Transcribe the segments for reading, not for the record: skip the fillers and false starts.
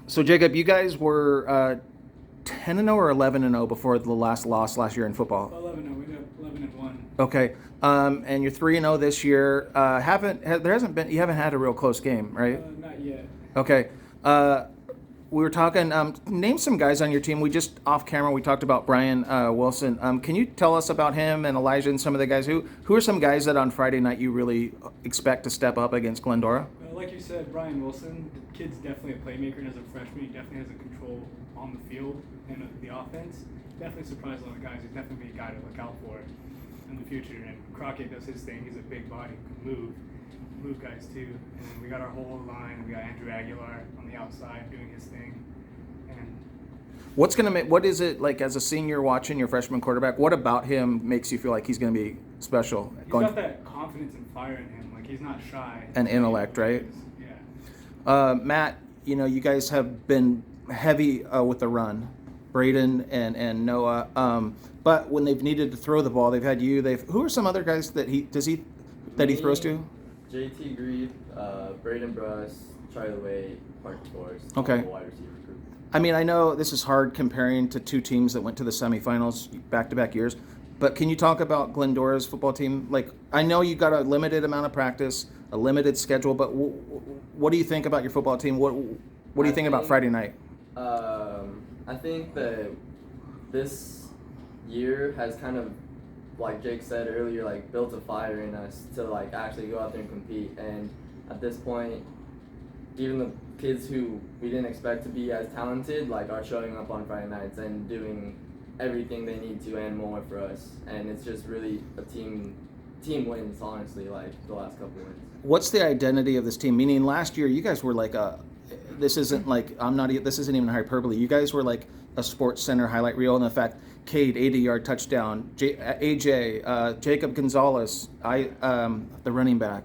So Jacob, you guys were 10-0 or 11-0 before the last loss last year in football. 11-0. We got 11-1. Okay, and you're 3-0 this year. You haven't had a real close game, right? Not yet. Okay. We were talking. Name some guys on your team. We just off camera we talked about Brian Wilson. Can you tell us about him and Elijah and some of the guys? Who are some guys that on Friday night you really expect to step up against Glendora? Like you said, Brian Wilson, the kid's definitely a playmaker, and as a freshman, he definitely has a control on the field and the offense. Definitely surprised a lot of guys. He's definitely a guy to look out for in the future. And Crockett does his thing. He's a big body, can move guys too. And then we got our whole line. We got Andrew Aguilar on the outside doing his thing. And What is it like as a senior watching your freshman quarterback? What about him makes you feel like he's going to be special? He's got that confidence and fire in him. Like he's not shy. And intellect, right? Yeah. Matt, you guys have been heavy with the run, Braden and Noah. But when they've needed to throw the ball, they've had you. Who are some other guys that he throws to? JT Grieve, Braden Bruss, Charlie Wade, Parker Forrest. Okay. Wide receiver group. I mean, I know this is hard comparing to two teams that went to the semifinals back-to-back years, but can you talk about Glendora's football team? Like, I know you got a limited amount of practice, a limited schedule, but what do you think about your football team? What do you think about Friday night? I think that this year has kind of, like Jake said earlier, like built a fire in us to like actually go out there and compete. And at this point, even the kids who we didn't expect to be as talented, like are showing up on Friday nights and doing everything they need to and more for us. And it's just really a team wins, honestly, like the last couple wins. What's the identity of this team? Meaning last year you guys were like this isn't even hyperbole. You guys were like a Sports Center highlight reel, and the fact Cade 80-yard touchdown, AJ, Jacob Gonzales, the running back,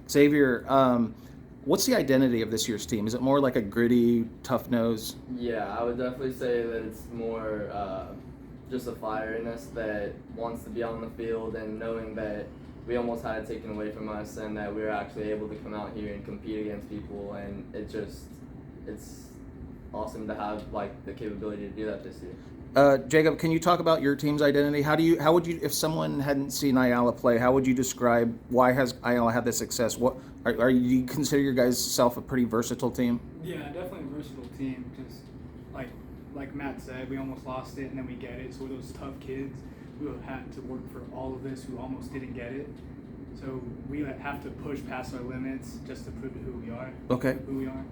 Xavier. What's the identity of this year's team? Is it more like a gritty, tough nose? Yeah, I would definitely say that it's more just a fire in us that wants to be on the field, and knowing that we almost had it taken away from us and that we were actually able to come out here and compete against people, and it's awesome to have like the capability to do that this year. Jacob, can you talk about your team's identity? How would you, if someone hadn't seen Ayala play, how would you describe why has Ayala had this success? What are you consider your guys self a pretty versatile team? Yeah, definitely a versatile team. Just like Matt said, we almost lost it and then we get it. So we're those tough kids who have had to work for all of this, who almost didn't get it. So we have to push past our limits just to prove who we are. Okay. Who we are.